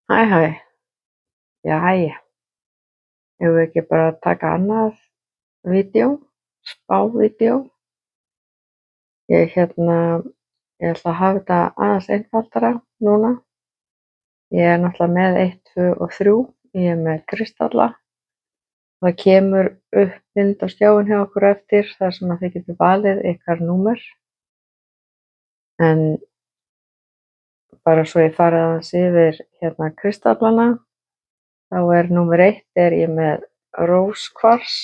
Hæ, hæ. Jæja, eigum við ekki bara að taka annað vídeó, spávídeó? Ég ætla að hafa þetta aðeins einfaldara núna. Ég er náttúrulega með 1, 2 og 3. Ég er með kristalla. Það kemur upp mynd á skjáinn hjá okkur á eftir þar sem þið getið valið ykkar númer. En bara svo ég fari aðeins yfir kristallana, þá er númer 1 er ég með róskvars.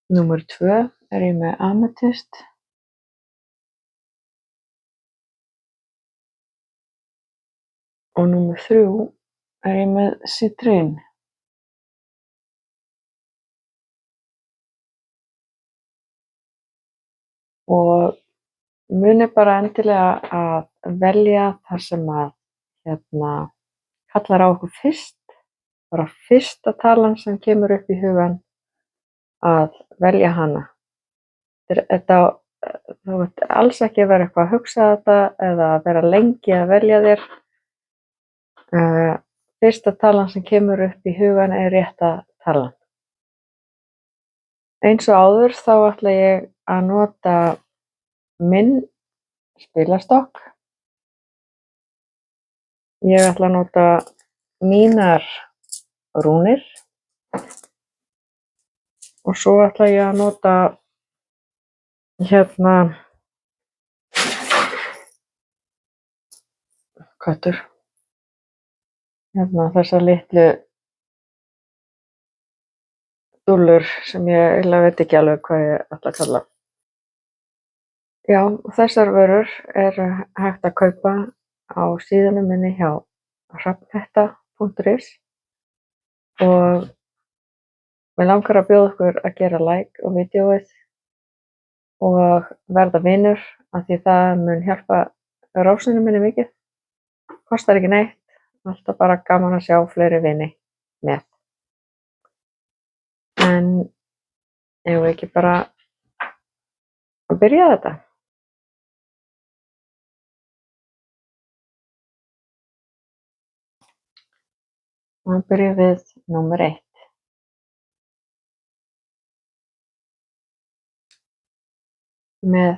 Númer 2 er ég með amethyst. Og númer 3 er ég með sítrín. Og munið bara endilega að velja það sem að kallar á okkur fyrst. Bara fyrsta talan sem kemur upp í hugann, að velja hana. Þú ert alls ekki að vera eitthvað að hugsa þetta eða að vera lengi að velja þér. Fyrsta talan sem kemur upp í hugann er rétta talan. Eins og áður þá ætla ég að nota minn spilastokk. Ég ætla að nota mínar rúnir og svo ætla ég að nota köttur. Þessar litlu dúllur sem ég eiginlega veit ekki alveg hvað ég ætla að kalla. Já, þessar vörur er hægt að kaupa á síðunni minni hjá hrafnhetta.is og mig langar að bjóða ykkur að gera like á vídeóið og verða vinur af því það mun hjálpa rósinu minni mikið. Kostar ekki neitt, alltaf bara gaman að sjá fleiri vini með. En eigum við ekki bara að byrja þetta? Og byrjum við númer 1. Með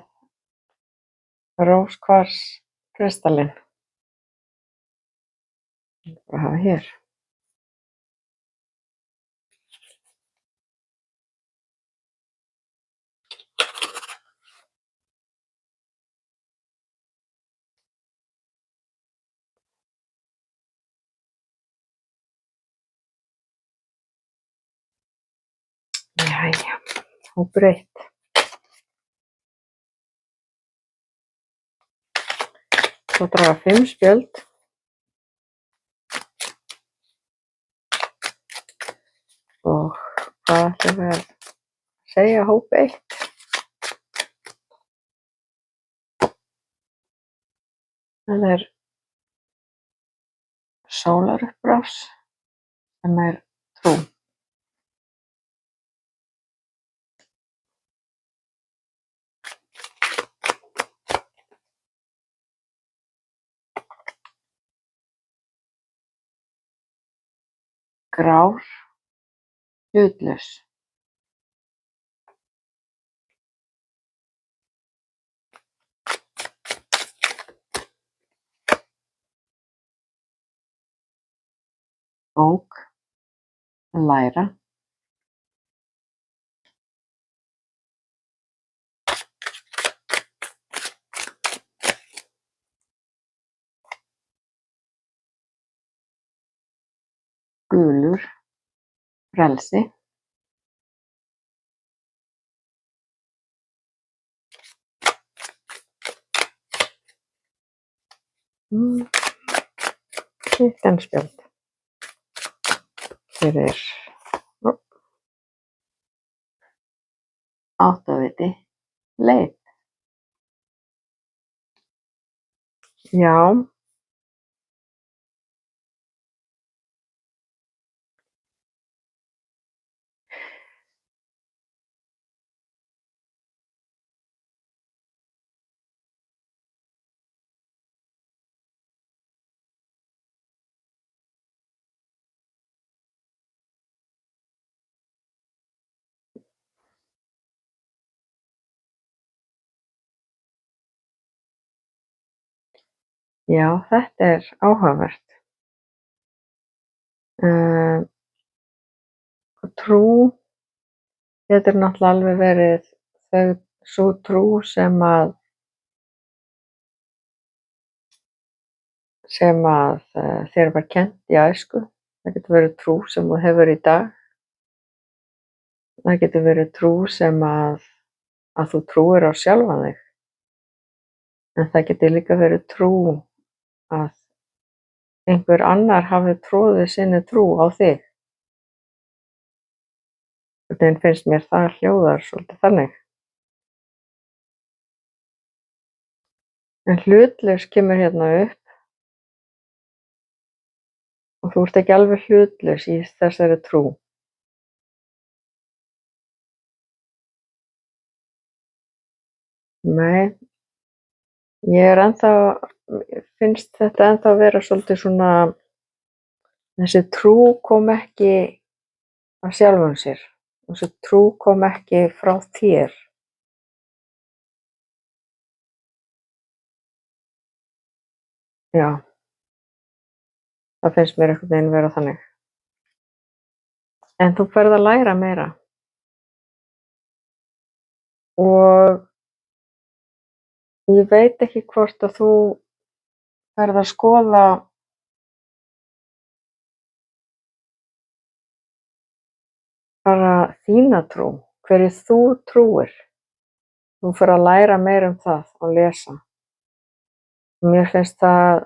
róskvars kristallinn. Bara hafa hér. Jæja, hópur 1. Svo draga 5 spjöld. Og hvað ætlum við að segja hóp 1? Það er sólarupprás sem er trú. Grár, hlutlaus. Bók, læra. Gulur, frelsi. Spjöld. Fyrir áttaviti, leit. Já. Já, þetta er áhugavert. Trú getur náttúrulega alveg verið sú trú sem að þér var kennt í æsku. Það getur verið trú sem þú hefur í dag. Það getur verið trú sem að þú trúir á sjálfan þig. En það getur líka verið trú að einhver annar hafi troðið sinni trú á þig. Einhvern veginn finnst mér það hljóðar svolítið þannig. En hlutlaus kemur hérna upp og þú ert ekki alveg hlutlaus í þessari trú. Nei, finnst þetta ennþá vera svolítið svona, þessi trú kom ekki af sjálfum sér. Þessi trú kom ekki frá þér. Já, það finnst mér einhvern veginn vera þannig. En þú ferð að læra meira. Og ég veit ekki hvort að þú ferð að skoða bara þína trú, hverju þú trúir. Þú ferð að læra meira um það og lesa. Mér finnst það,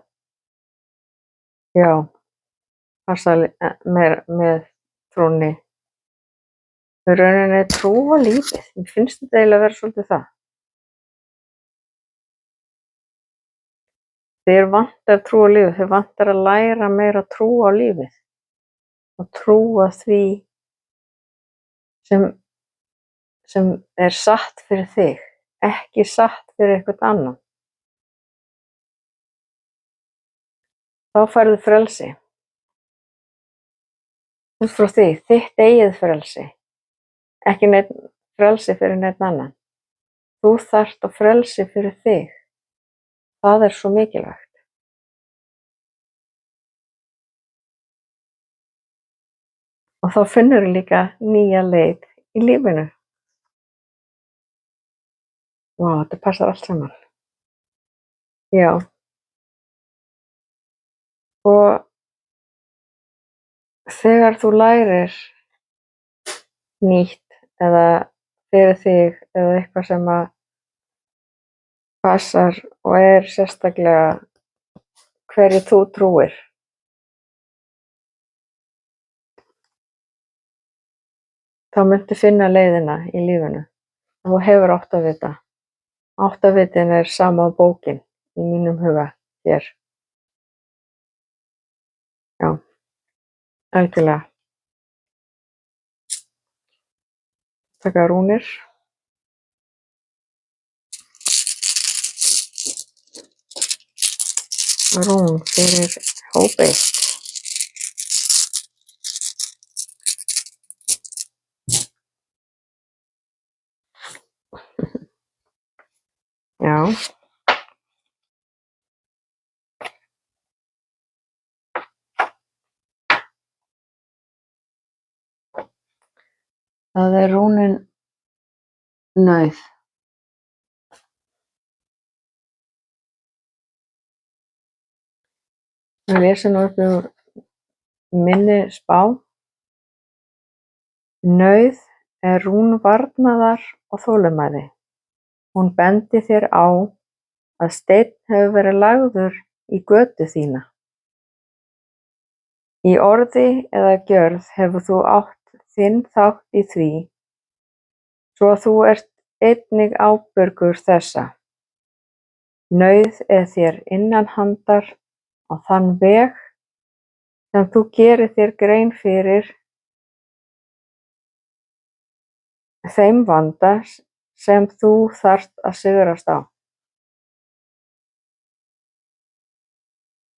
já, passa með trúnni. Í rauninni trú á lífið. Mér finnst þetta eiginlega vera svolítið það. Þér vantar trú á lífið, þér vantar að læra meira trú á lífið og trúa því sem er satt fyrir þig, ekki satt fyrir einhvern annan. Þá færðu frelsi. Út frá því, þitt eigið frelsi, ekki neinn frelsi fyrir neinn annan. Þú þarft að frelsi fyrir þig. Það er svo mikilvægt. Og þá finnurðu líka nýja leið í lífinu. Vá, þetta passar allt saman. Já. Og þegar þú lærir nýtt eða fyrir þig eða eitthvað sem að passar og er sérstaklega hverju þú trúir, þá muntu finna leiðina í lífinu. Þú hefur áttavita. Áttavitin er sama bókin í mínum huga hér. Já, algjörlega. Taka rúnir. Rún fyrir hóp 1. Já. Það er rúnin nauð. Ég lesi nú upp úr minni spá. Nauð er rún varnaðar og þolinmæði. Hún bendir þér á að steinn hefur verið lagður í götu þína. Í orði eða gjörð hefur þú átt þinn þátt í því, svo að þú ert einnig ábyrgur þessa. Nauð er þér innanhandar á þann veg sem þú gerir þér grein fyrir þeim vanda sem þú þarft að sigrast á.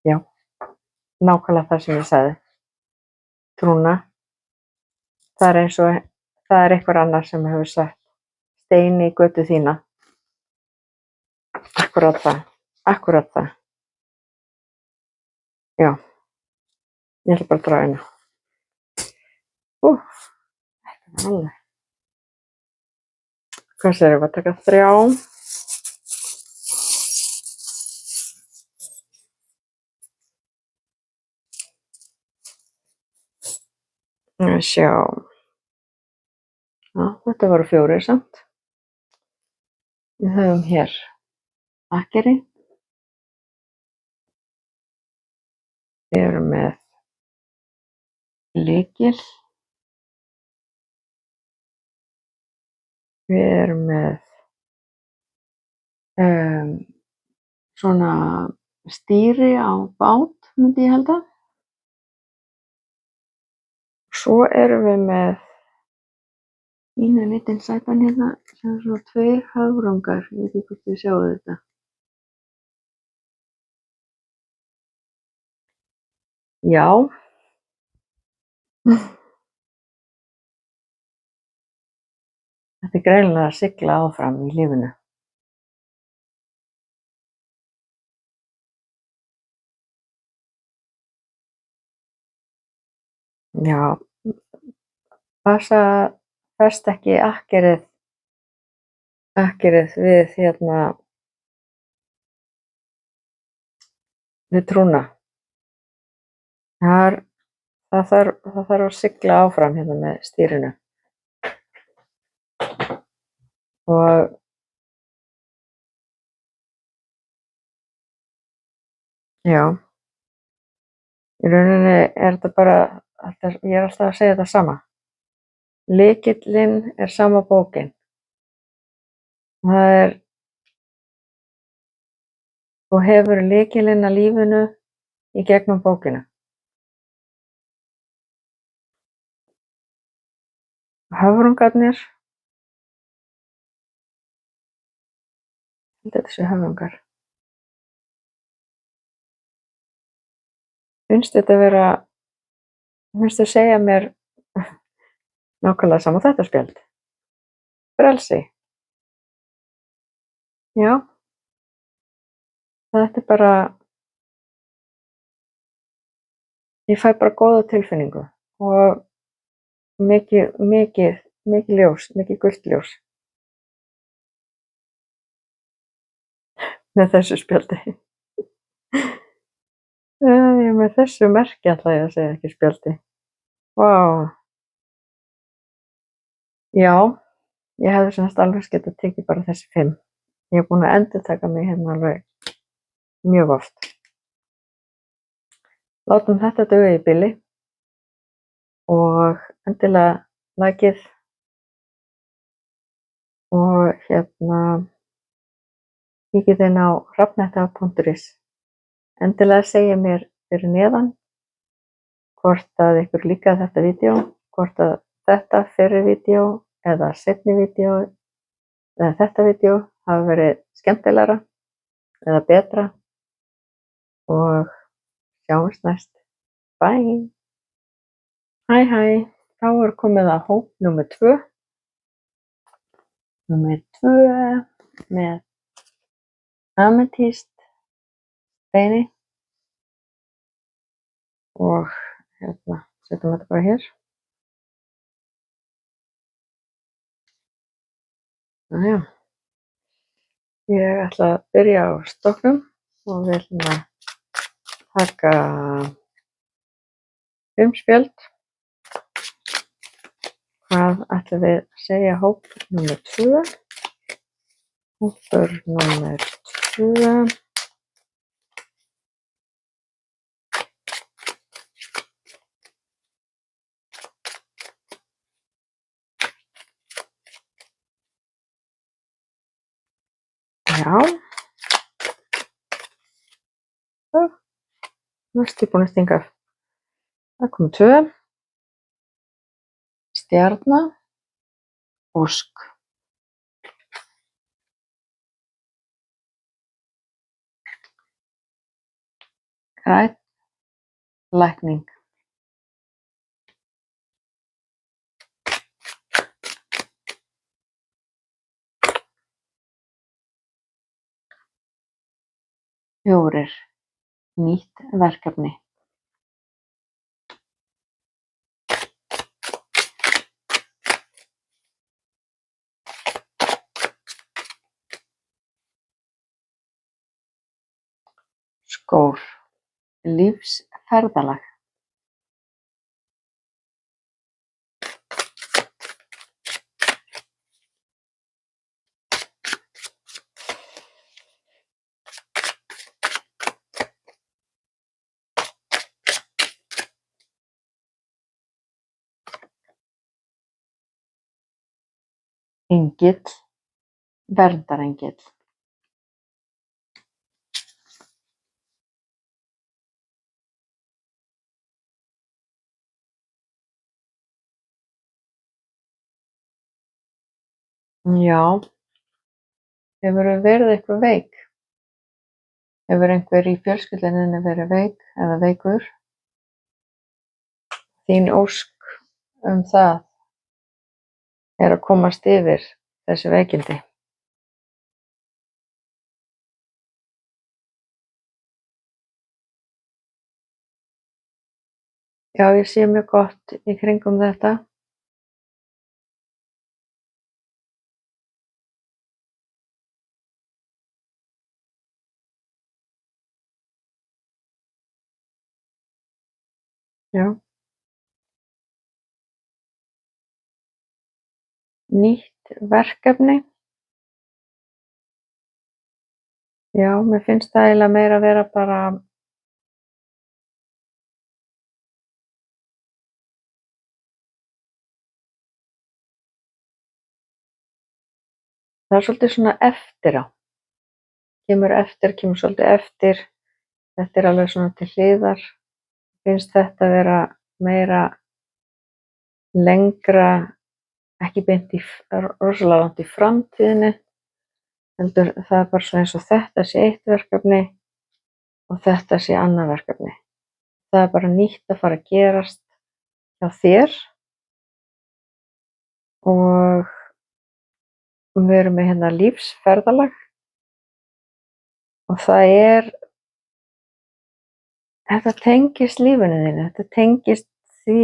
Já, nákvæmlega það sem ég sagði. Trúna, það er eins og það er einhver annar sem hefur sett stein í götu þína. Akkúrat það. Já, ég ætla bara að draga hérna. Þetta var alveg. Hvað segirðu, við að taka 3? Sjá. Já, þetta voru 4 samt. Við höfum hér akkeri. Við erum með lykil. Við erum með svona stýri á bát, myndi ég halda. Svo erum við með eina lítinn sætan hérna sem er svona 2 höfrungar. Ég veit ekki hvort þið sjáu þetta. Já. Þetta er greinilega að sigla áfram í lífinu. Já, passa að festa ekki akkerið við við trúna. Það þarf að sigla áfram hérna með stýrinu. Og já, í rauninni er þetta bara, ég er alltaf að segja þetta sama. Lykillinn er sama bókin. Það er, þú hefur lykillinn að lífinu í gegnum bókina. Höfrungarnir, þetta séu höfrungar. Finnst þau segja mér nákvæmlega sama og þetta spjald? Frelsi. Já. Þetta er bara, ég fæ bara góða tilfinningu og mikið ljós, mikið gult ljós með þessu spjaldi. Með þessu merki ætla ég að segja, ekki spjaldi. Vá. Já, ég hefði semst alveg getað tekið bara þessi 5. Ég er búin að endurtaka mig hérna alveg mjög oft. Látum þetta duga í bili og endilega likeið og kíkið inn á hrafnetta.is. Endilega segja mér fyrir neðan hvort að ykkur líkaði þetta vídeó, hvort að þetta fyrri vídeó eða seinni vídeó eða þetta vídeó hafi verið skemmtilegra eða betra og sjáumst næst. Bye! Hæ, þá er komið að hóp númer 2. Númer 2 með ametíst steini og setjum þetta bara hér. Jæja, ég ætla að byrja á stokknum og við ætlum að taka 5 spjöld. Hvað ætlum við að segja hóp númer 2? Hópur númer 2. Já. Næstu búin að stinga. Það kom 2. Stjarna. Ósk. Grænn. Lækning. Fjórir. Nýtt verkefni. Skór, lífsferðalag. Engill, verndarengill. Já, hefurðu verið eitthvað veik? Hefur einhver í fjölskyldunni verið veik eða veikur? Þín ósk það að komast yfir þessi veikindi. Já, ég sé mjög gott í kringum þetta. Já. Nýtt verkefni. Já, mér finnst það eiginlega meira vera bara það svolítið svona eftir á. Kemur svolítið eftir. Þetta alveg svona til hliðar. Finnst þetta vera meira lengra, ekki beint rosalega langt í framtíðinni, heldur það bara svona eins og þetta sé eitt verkefni og þetta sé annað verkefni. Það bara nýtt að fara að gerast hjá þér og við erum með hérna lífsferðalag og þetta tengist lífinu þínu, þetta tengist því,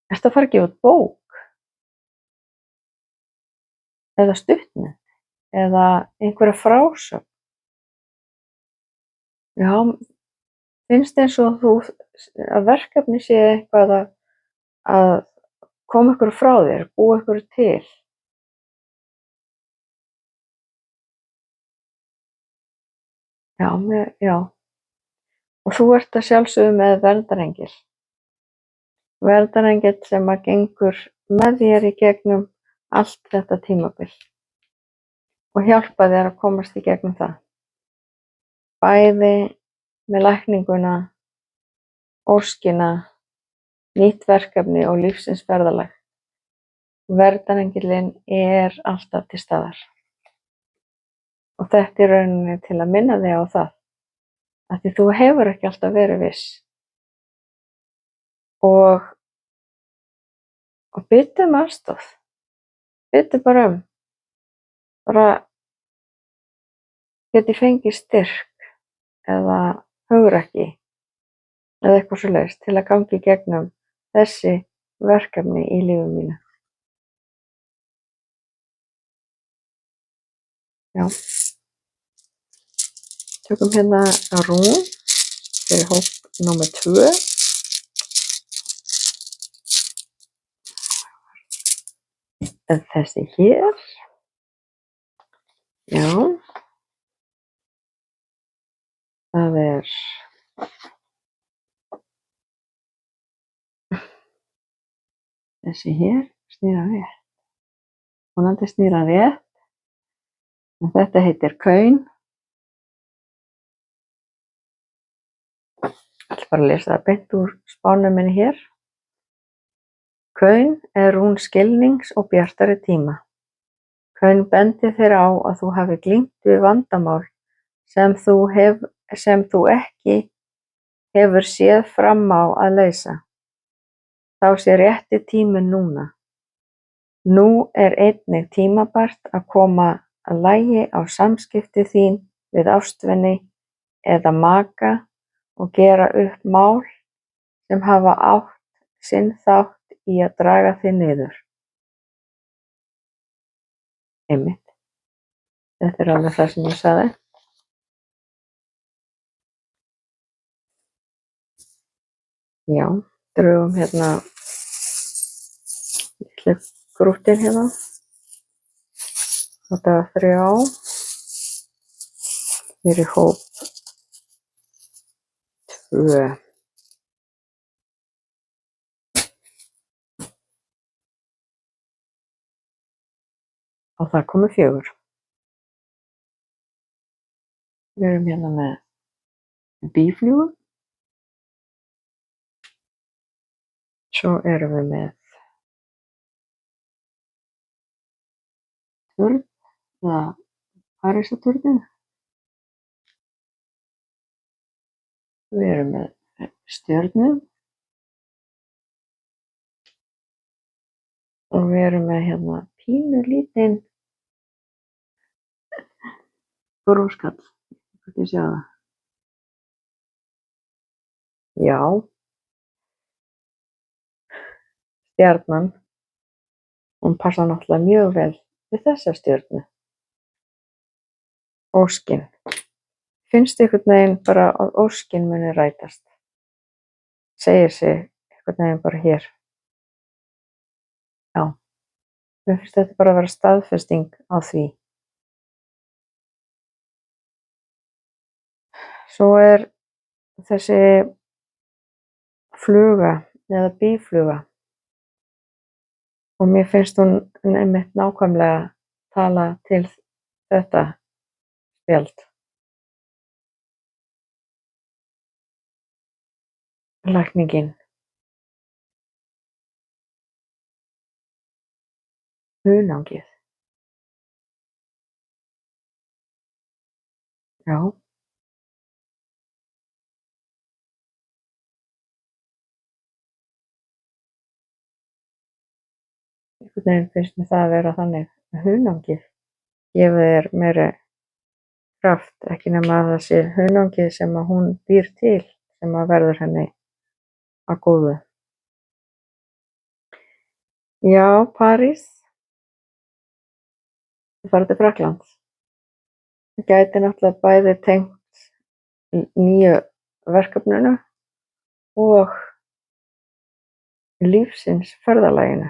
ertu að fara að gefa út bók eða stuttmynd eða einhverja frásögn? Já, finnst eins og að verkefni sé eitthvað að koma ykkur frá þér, búa ykkur til. Já. Og þú ert að sjálfsögðu með verndarengill. Verndarengill sem að gengur með þér í gegnum allt þetta tímabil og hjálpa þér að komast í gegnum það. Bæði með lækninguna, óskina, nýtt verkefni og lífsins ferðalag. Verndarengillinn alltaf til staðar. Og þetta rauninni til að minna þig á það, af því þú hefur ekki alltaf verið viss. Og biðdu aðstoð. Biðdu bara get ég fengið styrk eða hugrekki eða eitthvað svoleiðis til að ganga í gegnum þessi verkefni í lífi mínu. Já. Tökum hérna rún fyrir hóp númer 2. Þessi hér. Já. Það þessi hér, snýra rétt. Vonandi snýra rétt. En þetta heitir kaun. Ég ætla bara að lesa það beint úr spánum minni hér. Kaun rún skilnings og bjartari tíma. Kaun bendir þér á að þú hafi glímt við vandamál sem þú ekki hefur séð fram á að leysa. Þá sé rétti tíminn núna. Nú einnig tímabært að koma að lagi á samskipti þín við ástvini eða maka og gera upp mál sem hafa átt sinn þátt í að draga þig niður. Einmitt. Þetta alveg það sem ég sagði. Já, drögum hérna litlu grúttin hérna. Þetta 3 fyrir hóp 2. Og það komu 4. Við erum hérna með býflugu. Svo erum við með turn eða Parísarturninn. Við erum með stjörnu. Og við erum með hérna pínulítinn brúskall. Hvað ég sjá það? Já. Stjarnan. Hún passar náttúrulega mjög vel við þessa stjörnu. Óskin. Finnst einhvern veginn bara að óskin muni rætast. Segir sig einhvern veginn bara hér. Já. Mér finnst þetta bara að vera staðfesting á því. Svo er þessi fluga eða býfluga og mér finnst hún einmitt nákvæmlega tala til þetta spjald. Lækningin. Hunangið. Já. Einhvern veginn finnst mér það að vera þannig að hunangið gefur þér meiri kraft, ekki nema að það sé hunangið sem að hún býr til sem að verður henni að góðu. Já, París. Ég fara til Frakklands. Það gæti náttúrulega bæði tengt nýju verkefninu og lífsins ferðalaginu.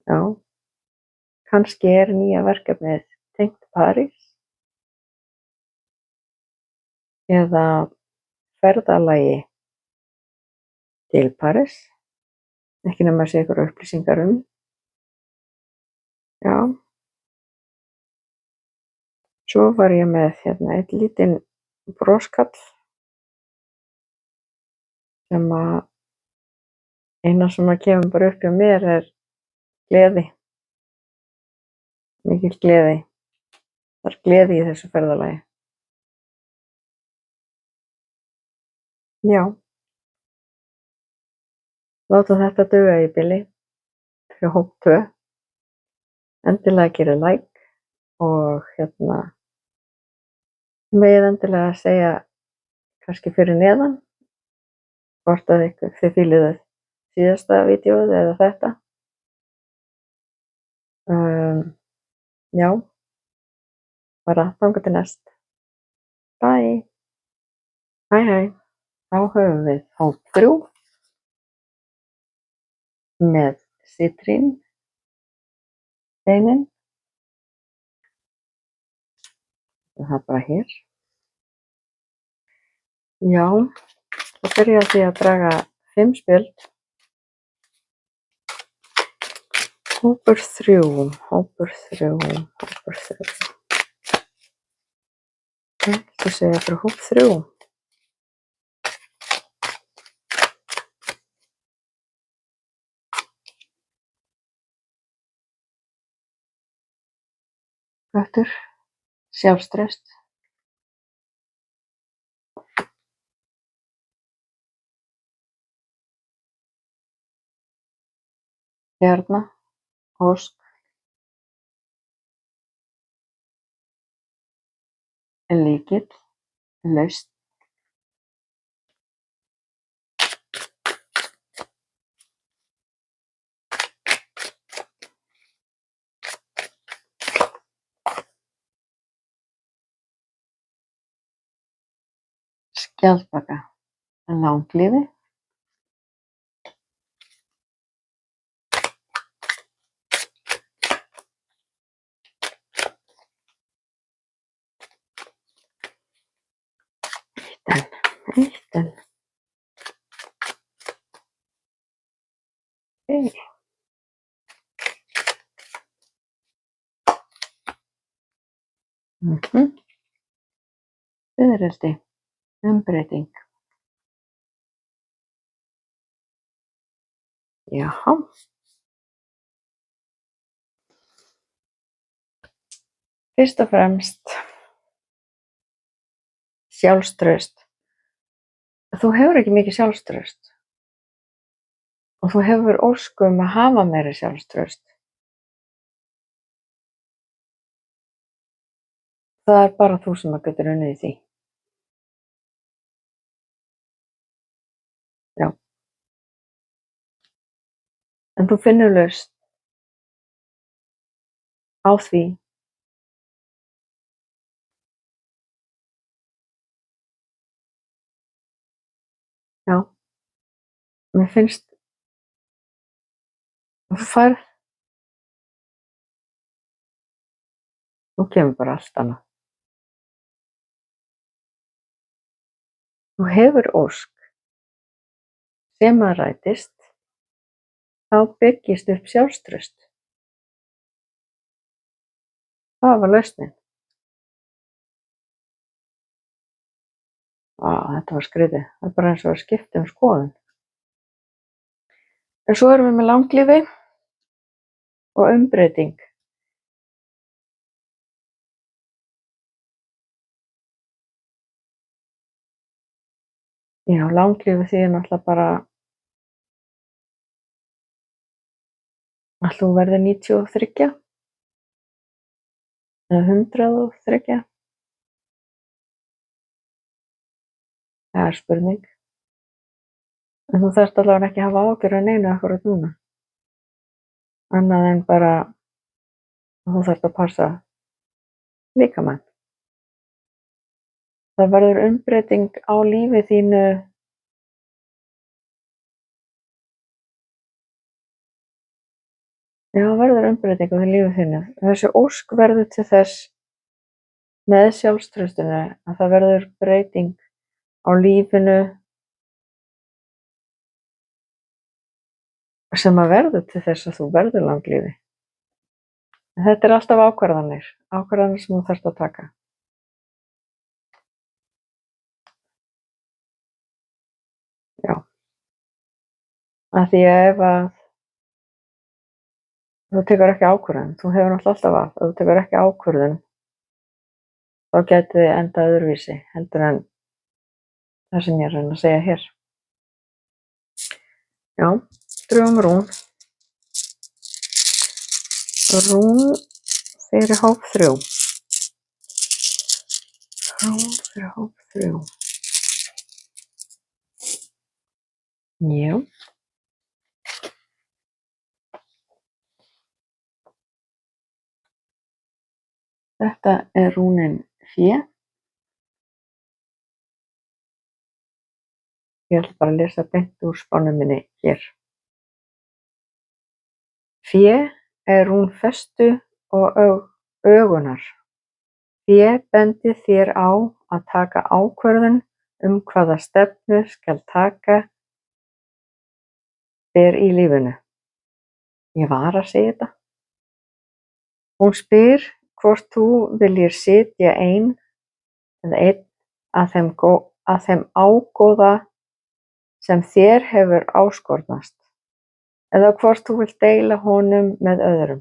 Já, kannski er nýja verkefnið tengt París eða ferðalagi til París. Ekki nema að sé einhverjar upplýsingar um. Já. Svo var ég með hérna einn lítinn broskall sem að eina sem að kemur bara upp hjá mér er gleði. Mikil gleði. Það er gleði í þessu ferðalagi. Já. Látum þetta duga í bili fyrir hóp 2. Endilega gerið like og hérna megið endilega segja kannski fyrir neðan hvort að þið fílið síðasta vídeóið eða þetta. Já, bara þangað til næst. Bye. Hæ. Þá höfum við hóp 3 með sítrónbeinin. Það er bara hér. Já, þá byrja því að draga 5 spjöld. Hópur 3. Þú segja bara hóp 3. Köttur, sjálfstraust. Stjarna, ósk, lykill, lausn. Skjaldbaka. langlífi. Eitt enn. Fiðrildi, umbreyting. Jaha. Fyrst og fremst sjálfstraust. Þú hefur ekki mikið sjálfstraust og þú hefur ósk að hafa meira sjálfstraust. Það bara þú sem getur unnið í því. Já. En þú finnur lausn á því. Já. Mér finnst þú færð. Nú kemur bara allt annað. Þú hefur ósk sem að rætist, þá byggist upp sjálfstraust. Það var lausnin. Þetta var skrítið. Það bara eins og að skipta skoðun. En svo erum við með langlífi og umbreyting. Já, langlífi þýðir náttúrulega bara að þú verðir 93 eða 103. Það er spurning. En þú þarft allavega ekki að hafa áhyggjur af neinu akkúrat núna. Annað en bara að þú þarft að passa líkamann. Það verður umbreyting á lífi þínu. Já, það verður umbreyting á lífi þínu. Þessi ósk verður til þess með sjálfstraustinu að það verður breyting á lífinu sem að verður til þess að þú verður langlífi. Þetta er alltaf ákvarðanir sem þú þarft að taka. Já. Af því að ef að þú tekur ekki ákvörðun, þú hefur náttúrulega alltaf val, ef þú tekur ekki ákvörðun, þá gæti þið endað öðruvísi heldur en það sem ég er að reyna að segja hér. Já, drögum rún. Rún fyrir hóp 3. Rún fyrir hóp 3. Já. Þetta er rúnin fé. Ég ætla bara að lesa beint úr spánni minni hér. Fé er rún festu og ögunar. Fé bendir þér á að taka ákvörðun hvaða stefnu skal taka ber í lífinu. Ég var að segja þetta. Hún spyr hvort þú viljir sitja ein eða einn að þeim ágóða sem þér hefur áskornast, eða hvort þú vilt deila honum með öðrum.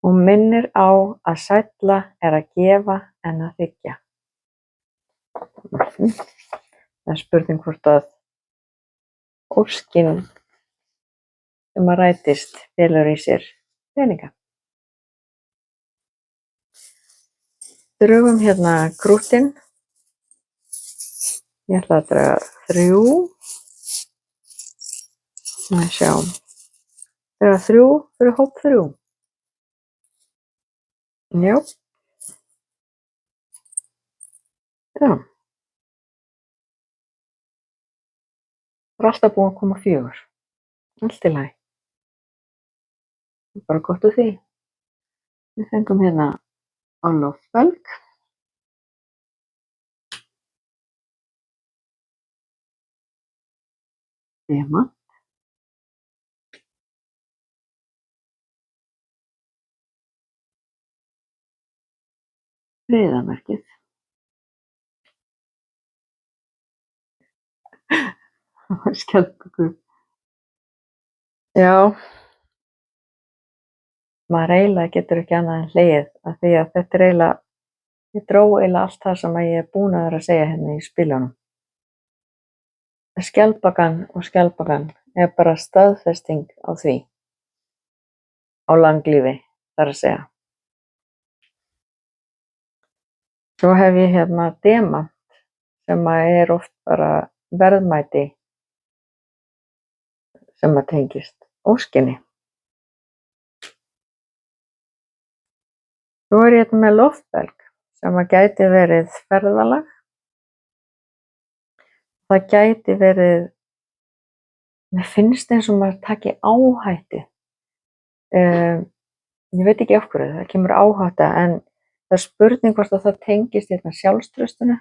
Hún minnir á að sælla er að gefa en að þiggja. Það er spurning hvort að óskin sem að rætist felur í sér peninga. Drögum hérna krúttin. Ég ætla að draga 3. Sjá. Draga 3 fyrir hóp 3. Já. Já. Það er alltaf búið að koma 4. Allt í lagi. Bara gott úr því. Við fengum hérna á loftbelg. Demant. Friðarmerkið. Skjaldböku. Já. Maður eiginlega getur ekki annað en hlegið af því að þetta er eiginlega, ég dró eiginlega allt það sem ég er búin að vera að segja hérna í spilunum. Skjaldbakan og skjaldbakan er bara staðfesting á því, á langlífi, þar að segja. Svo hef ég hérna demant sem er oft bara verðmæti sem að tengist óskinni. Svo er ég hérna með loftbelg sem að gæti verið ferðalag. Það gæti verið, mér finnst eins og maður taki áhættu. Ég veit ekki af hverju, það kemur áhætta en það er spurning hvort að það tengist hérna sjálfstraustinu.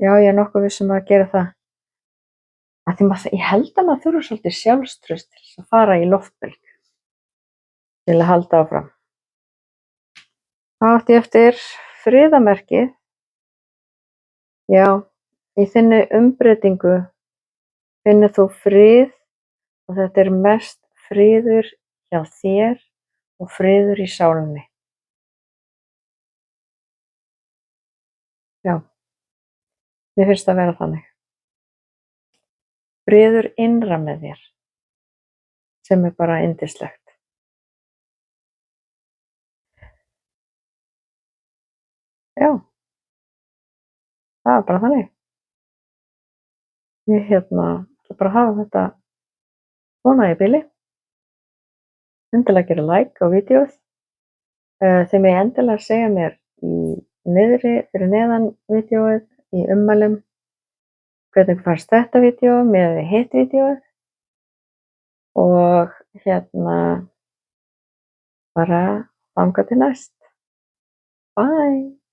Já, ég er nokkuð viss um að gera það. Af því ég held að maður þurfi svolítið sjálfstraust til þess að fara í loftbelg til að halda áfram. Þá átti ég eftir friðarmerkið. Já, í þinni umbreytingu finnur þú frið og þetta er mest friður hjá þér og friður í sálinni. Já, mér finnst það vera þannig. Friður innra með þér, sem er bara yndislegt. Já, það er bara þannig. Ég ætla bara að hafa þetta svona í bili. Endilega gera like á vídeóið. Þið megið endilega segja mér í niðri fyrir neðan vídeóið í ummælum hvernig fannst þetta vídeó með hitt vídeóið og bara þangað til næst. Bye!